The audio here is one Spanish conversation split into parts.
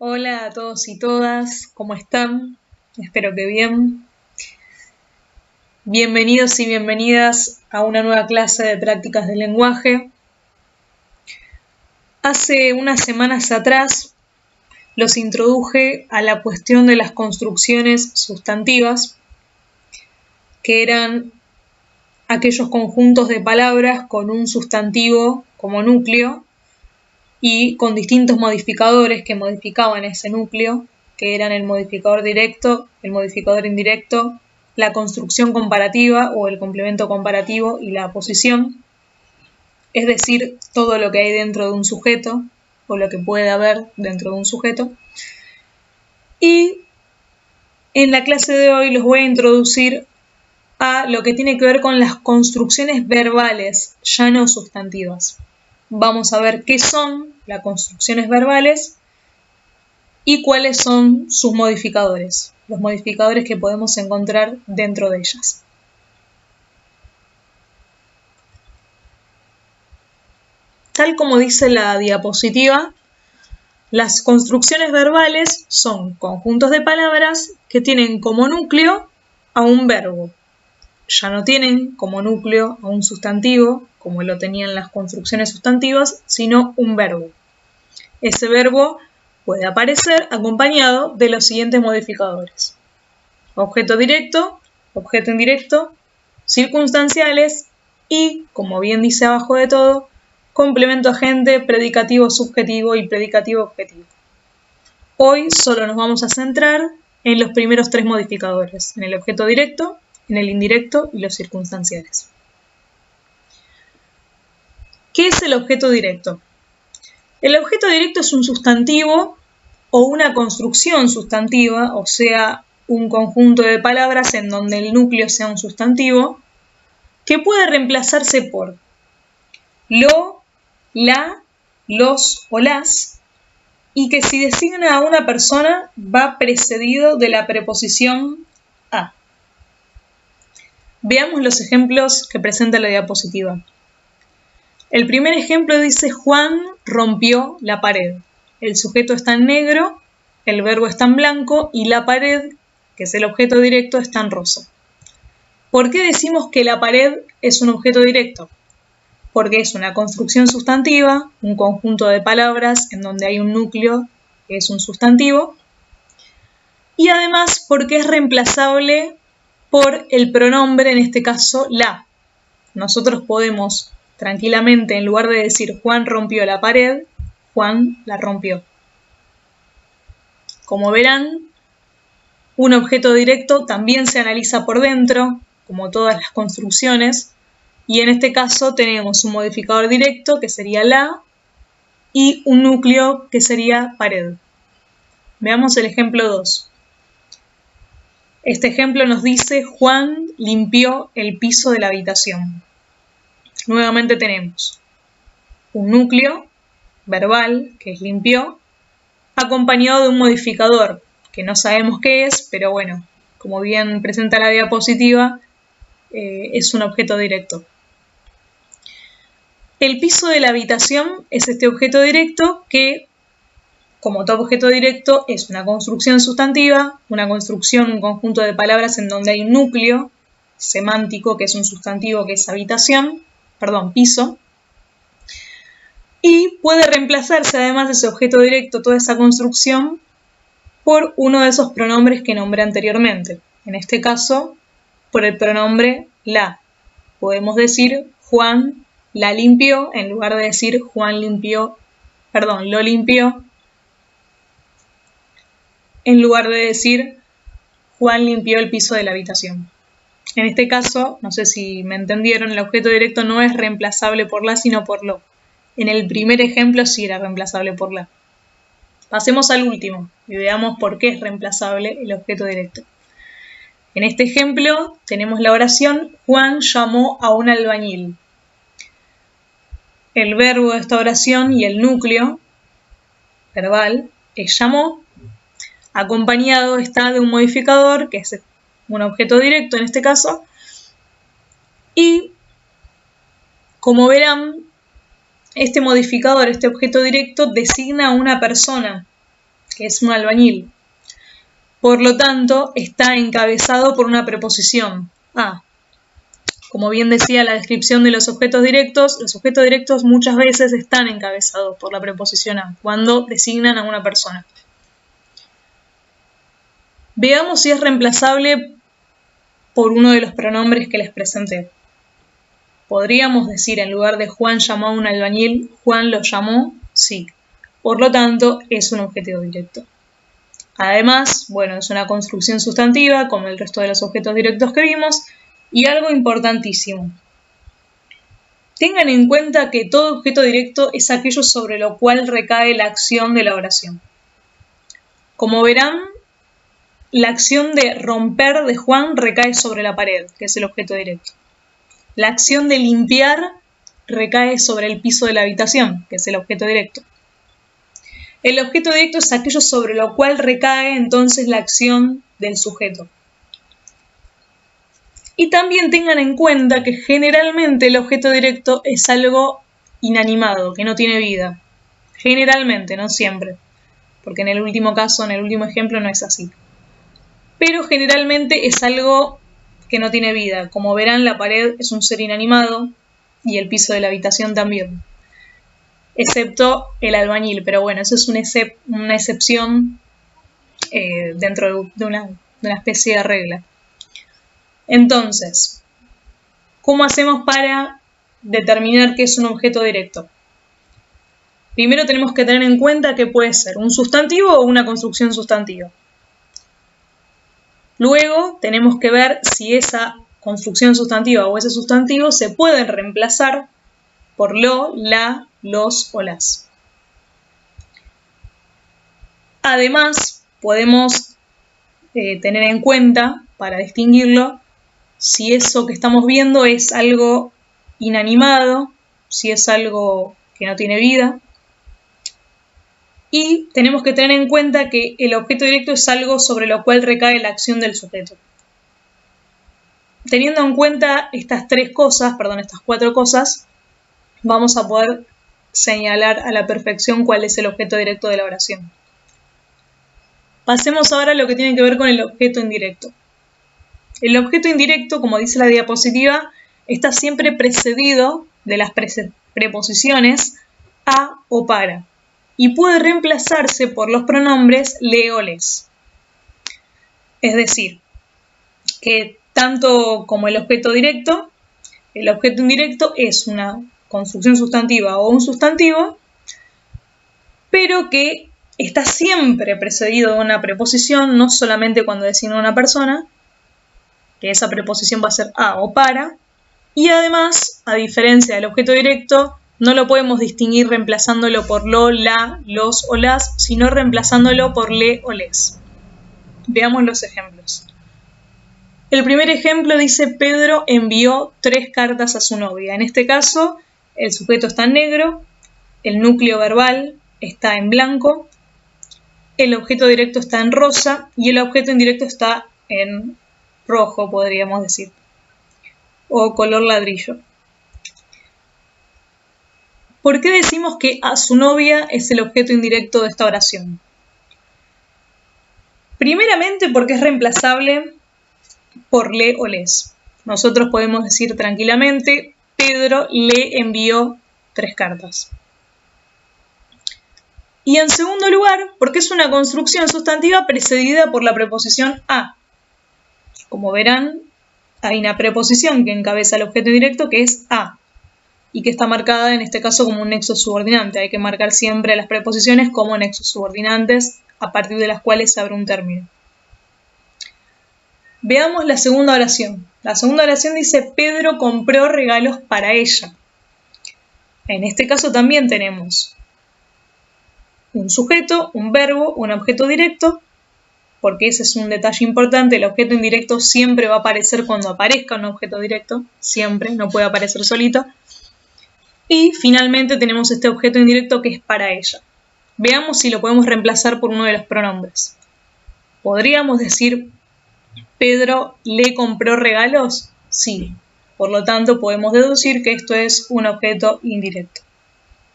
Hola a todos y todas, ¿cómo están? Espero que bien. Bienvenidos y bienvenidas a una nueva clase de prácticas del lenguaje. Hace unas semanas atrás los introduje a la cuestión de las construcciones sustantivas, que eran aquellos conjuntos de palabras con un sustantivo como núcleo y con distintos modificadores que modificaban ese núcleo, que eran el modificador directo, el modificador indirecto, la construcción comparativa o el complemento comparativo y la aposición, es decir, todo lo que hay dentro de un sujeto o lo que puede haber dentro de un sujeto. Y en la clase de hoy los voy a introducir a lo que tiene que ver con las construcciones verbales, ya no sustantivas. Vamos a ver qué son las construcciones verbales y cuáles son sus modificadores, los modificadores que podemos encontrar dentro de ellas. Tal como dice la diapositiva, las construcciones verbales son conjuntos de palabras que tienen como núcleo a un verbo. Ya no tienen como núcleo a un sustantivo, como lo tenían las construcciones sustantivas, sino un verbo. Ese verbo puede aparecer acompañado de los siguientes modificadores: objeto directo, objeto indirecto, circunstanciales y, como bien dice abajo de todo, complemento agente, predicativo subjetivo y predicativo objetivo. Hoy solo nos vamos a centrar en los primeros tres modificadores, en el objeto directo, en el indirecto y los circunstanciales. ¿Qué es el objeto directo? El objeto directo es un sustantivo o una construcción sustantiva, o sea, un conjunto de palabras en donde el núcleo sea un sustantivo, que puede reemplazarse por lo, la, los o las, y que si designa a una persona va precedido de la preposición a. Veamos los ejemplos que presenta la diapositiva. El primer ejemplo dice: Juan rompió la pared. El sujeto está en negro, el verbo está en blanco y la pared, que es el objeto directo, está en rosa. ¿Por qué decimos que la pared es un objeto directo? Porque es una construcción sustantiva, un conjunto de palabras en donde hay un núcleo que es un sustantivo, y además porque es reemplazable por el pronombre, en este caso la. Nosotros podemos tranquilamente, en lugar de decir Juan rompió la pared, Juan la rompió. Como verán, un objeto directo también se analiza por dentro, como todas las construcciones, y en este caso tenemos un modificador directo, que sería la, y un núcleo, que sería pared. Veamos el ejemplo 2. Este ejemplo nos dice: Juan limpió el piso de la habitación. Nuevamente tenemos un núcleo verbal, que es limpió, acompañado de un modificador, que no sabemos qué es, pero bueno, como bien presenta la diapositiva, es un objeto directo. El piso de la habitación es este objeto directo que, como todo objeto directo, es una construcción sustantiva, una construcción, un conjunto de palabras en donde hay un núcleo semántico, que es un sustantivo, que es piso, y puede reemplazarse, además de ese objeto directo, toda esa construcción, por uno de esos pronombres que nombré anteriormente. En este caso, por el pronombre la. Podemos decir Juan la limpió, en lugar de decir lo limpió, en lugar de decir Juan limpió el piso de la habitación. En este caso, no sé si me entendieron, el objeto directo no es reemplazable por la, sino por lo. En el primer ejemplo sí era reemplazable por la. Pasemos al último y veamos por qué es reemplazable el objeto directo. En este ejemplo tenemos la oración: Juan llamó a un albañil. El verbo de esta oración y el núcleo verbal es llamó, acompañado está de un modificador, que es un objeto directo en este caso, y como verán, este modificador, este objeto directo, designa a una persona, que es un albañil. Por lo tanto, está encabezado por una preposición, a. Como bien decía la descripción de los objetos directos muchas veces están encabezados por la preposición a, cuando designan a una persona. Veamos si es reemplazable por uno de los pronombres que les presenté. Podríamos decir, en lugar de Juan llamó a un albañil, Juan lo llamó, sí. Por lo tanto, es un objeto directo. Además, bueno, es una construcción sustantiva, como el resto de los objetos directos que vimos, y algo importantísimo. Tengan en cuenta que todo objeto directo es aquello sobre lo cual recae la acción de la oración. Como verán, la acción de romper de Juan recae sobre la pared, que es el objeto directo. La acción de limpiar recae sobre el piso de la habitación, que es el objeto directo. El objeto directo es aquello sobre lo cual recae entonces la acción del sujeto. Y también tengan en cuenta que generalmente el objeto directo es algo inanimado, que no tiene vida. Generalmente, no siempre. Porque en el último caso, en el último ejemplo, no es así. Pero generalmente es algo que no tiene vida. Como verán, la pared es un ser inanimado y el piso de la habitación también. Excepto el albañil, pero bueno, eso es una excepción dentro de una especie de regla. Entonces, ¿cómo hacemos para determinar qué es un objeto directo? Primero tenemos que tener en cuenta que puede ser un sustantivo o una construcción sustantiva. Luego tenemos que ver si esa construcción sustantiva o ese sustantivo se pueden reemplazar por lo, la, los o las. Además, podemos tener en cuenta, para distinguirlo, si eso que estamos viendo es algo inanimado, si es algo que no tiene vida. Y tenemos que tener en cuenta que el objeto directo es algo sobre lo cual recae la acción del sujeto. Teniendo en cuenta estas cuatro cosas, vamos a poder señalar a la perfección cuál es el objeto directo de la oración. Pasemos ahora a lo que tiene que ver con el objeto indirecto. El objeto indirecto, como dice la diapositiva, está siempre precedido de las preposiciones a o para y puede reemplazarse por los pronombres le o les. Es decir, que tanto como el objeto directo, el objeto indirecto es una construcción sustantiva o un sustantivo, pero que está siempre precedido de una preposición, no solamente cuando designa a una persona, que esa preposición va a ser a o para, y además, a diferencia del objeto directo, no lo podemos distinguir reemplazándolo por lo, la, los o las, sino reemplazándolo por le o les. Veamos los ejemplos. El primer ejemplo dice: Pedro envió 3 cartas a su novia. En este caso, el sujeto está en negro, el núcleo verbal está en blanco, el objeto directo está en rosa y el objeto indirecto está en rojo, podríamos decir, o color ladrillo. ¿Por qué decimos que a su novia es el objeto indirecto de esta oración? Primeramente porque es reemplazable por le o les. Nosotros podemos decir tranquilamente: Pedro le envió 3 cartas. Y en segundo lugar, porque es una construcción sustantiva precedida por la preposición a. Como verán, hay una preposición que encabeza el objeto directo que es a, y que está marcada en este caso como un nexo subordinante. Hay que marcar siempre las preposiciones como nexos subordinantes a partir de las cuales se abre un término. Veamos la segunda oración. La segunda oración dice: Pedro compró regalos para ella. En este caso también tenemos un sujeto, un verbo, un objeto directo, porque ese es un detalle importante. El objeto indirecto siempre va a aparecer cuando aparezca un objeto directo, siempre, no puede aparecer solito. Y finalmente tenemos este objeto indirecto que es para ella. Veamos si lo podemos reemplazar por uno de los pronombres. ¿Podríamos decir: Pedro le compró regalos? Sí. Por lo tanto, podemos deducir que esto es un objeto indirecto.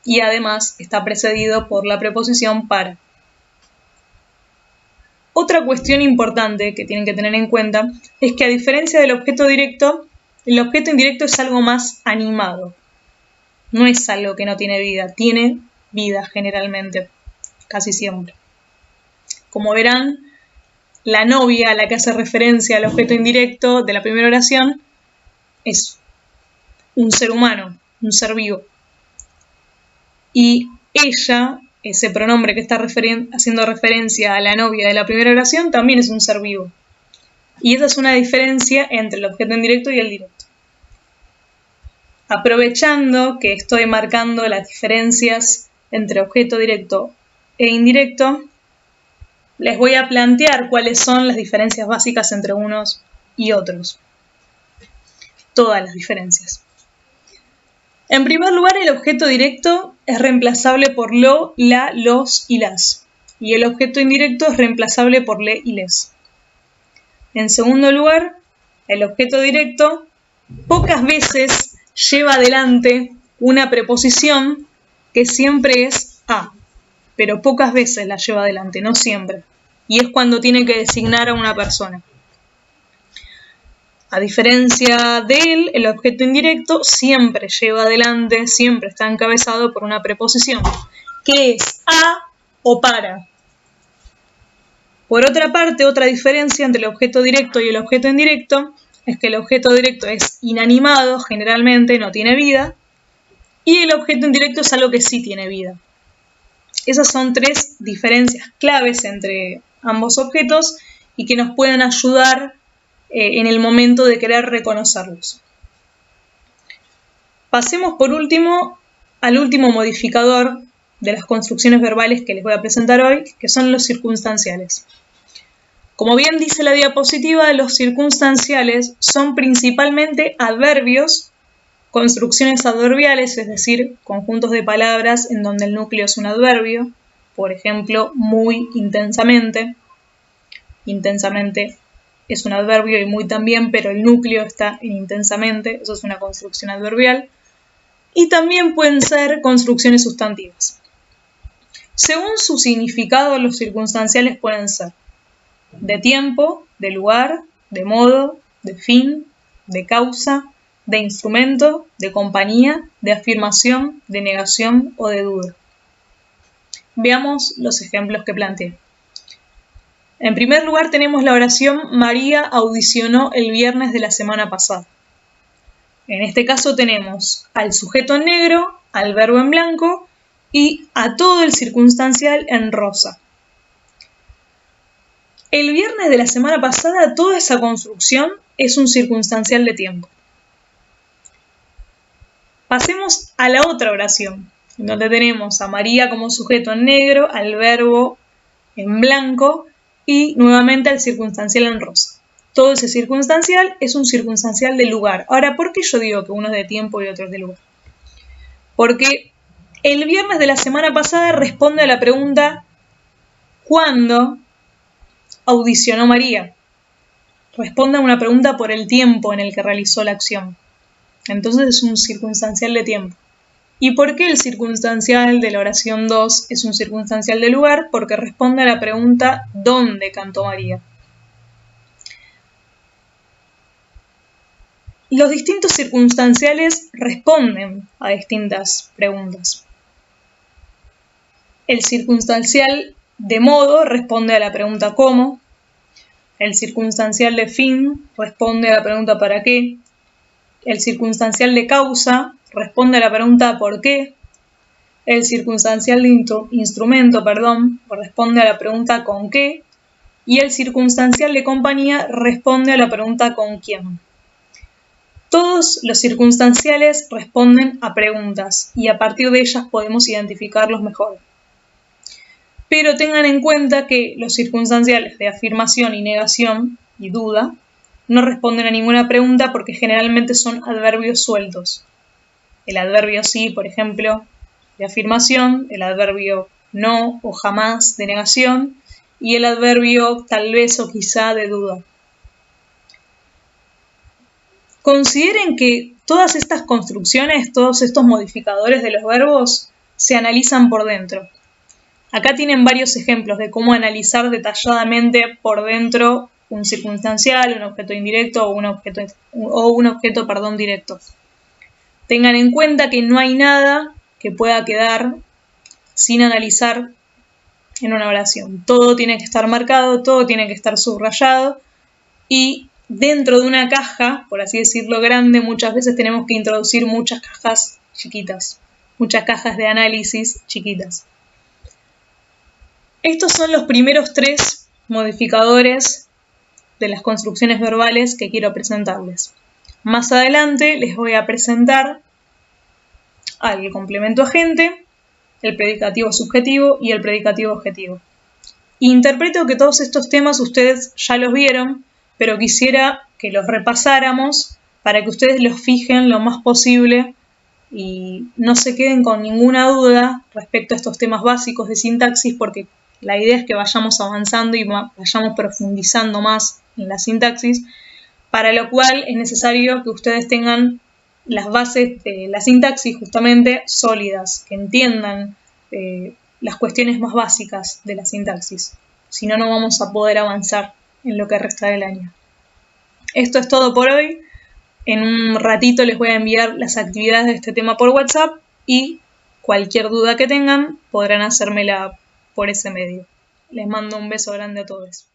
Y además está precedido por la preposición para. Otra cuestión importante que tienen que tener en cuenta es que a diferencia del objeto directo, el objeto indirecto es algo más animado. No es algo que no tiene vida generalmente, casi siempre. Como verán, la novia a la que hace referencia al objeto indirecto de la primera oración es un ser humano, un ser vivo. Y ella, ese pronombre que está haciendo referencia a la novia de la primera oración, también es un ser vivo. Y esa es una diferencia entre el objeto indirecto y el directo. Aprovechando que estoy marcando las diferencias entre objeto directo e indirecto, les voy a plantear cuáles son las diferencias básicas entre unos y otros. Todas las diferencias. En primer lugar, el objeto directo es reemplazable por lo, la, los y las. Y el objeto indirecto es reemplazable por le y les. En segundo lugar, el objeto directo pocas veces lleva adelante una preposición que siempre es a, pero pocas veces la lleva adelante, no siempre. Y es cuando tiene que designar a una persona. A diferencia de él, el objeto indirecto siempre lleva adelante, siempre está encabezado por una preposición, que es a o para. Por otra parte, otra diferencia entre el objeto directo y el objeto indirecto es que el objeto directo es inanimado, generalmente no tiene vida, y el objeto indirecto es algo que sí tiene vida. Esas son tres diferencias claves entre ambos objetos y que nos pueden ayudar en el momento de querer reconocerlos. Pasemos por último al último modificador de las construcciones verbales que les voy a presentar hoy, que son los circunstanciales. Como bien dice la diapositiva, los circunstanciales son principalmente adverbios, construcciones adverbiales, es decir, conjuntos de palabras en donde el núcleo es un adverbio, por ejemplo, muy intensamente. Intensamente es un adverbio y muy también, pero el núcleo está en intensamente, eso es una construcción adverbial. Y también pueden ser construcciones sustantivas. Según su significado, los circunstanciales pueden ser de tiempo, de lugar, de modo, de fin, de causa, de instrumento, de compañía, de afirmación, de negación o de duda. Veamos los ejemplos que planteé. En primer lugar tenemos la oración María audicionó el viernes de la semana pasada. En este caso tenemos al sujeto en negro, al verbo en blanco y a todo el circunstancial en rosa. El viernes de la semana pasada, toda esa construcción es un circunstancial de tiempo. Pasemos a la otra oración, donde tenemos a María como sujeto en negro, al verbo en blanco y nuevamente al circunstancial en rosa. Todo ese circunstancial es un circunstancial de lugar. Ahora, ¿por qué yo digo que uno es de tiempo y otro es de lugar? Porque el viernes de la semana pasada responde a la pregunta ¿cuándo audicionó María? Responde a una pregunta por el tiempo en el que realizó la acción. Entonces es un circunstancial de tiempo. ¿Y por qué el circunstancial de la oración 2 es un circunstancial de lugar? Porque responde a la pregunta ¿dónde cantó María? Los distintos circunstanciales responden a distintas preguntas. El circunstancial de modo responde a la pregunta ¿cómo? El circunstancial de fin responde a la pregunta ¿para qué? El circunstancial de causa responde a la pregunta ¿por qué? El circunstancial de instrumento, responde a la pregunta ¿con qué? Y el circunstancial de compañía responde a la pregunta ¿con quién? Todos los circunstanciales responden a preguntas y a partir de ellas podemos identificarlos mejor. Pero tengan en cuenta que los circunstanciales de afirmación y negación y duda no responden a ninguna pregunta porque generalmente son adverbios sueltos. El adverbio sí, por ejemplo, de afirmación, el adverbio no o jamás de negación y el adverbio tal vez o quizá de duda. Consideren que todas estas construcciones, todos estos modificadores de los verbos se analizan por dentro. Acá tienen varios ejemplos de cómo analizar detalladamente por dentro un circunstancial, un objeto indirecto o un objeto directo. Tengan en cuenta que no hay nada que pueda quedar sin analizar en una oración. Todo tiene que estar marcado, todo tiene que estar subrayado y dentro de una caja, por así decirlo, grande, muchas veces tenemos que introducir muchas cajas chiquitas, muchas cajas de análisis chiquitas. Estos son los primeros 3 modificadores de las construcciones verbales que quiero presentarles. Más adelante les voy a presentar al complemento agente, el predicativo subjetivo y el predicativo objetivo. Interpreto que todos estos temas ustedes ya los vieron, pero quisiera que los repasáramos para que ustedes los fijen lo más posible y no se queden con ninguna duda respecto a estos temas básicos de sintaxis, porque la idea es que vayamos avanzando y vayamos profundizando más en la sintaxis, para lo cual es necesario que ustedes tengan las bases de la sintaxis justamente sólidas, que entiendan las cuestiones más básicas de la sintaxis. Si no, no vamos a poder avanzar en lo que resta del año. Esto es todo por hoy. En un ratito les voy a enviar las actividades de este tema por WhatsApp y cualquier duda que tengan podrán hacérmela por ese medio. Les mando un beso grande a todos.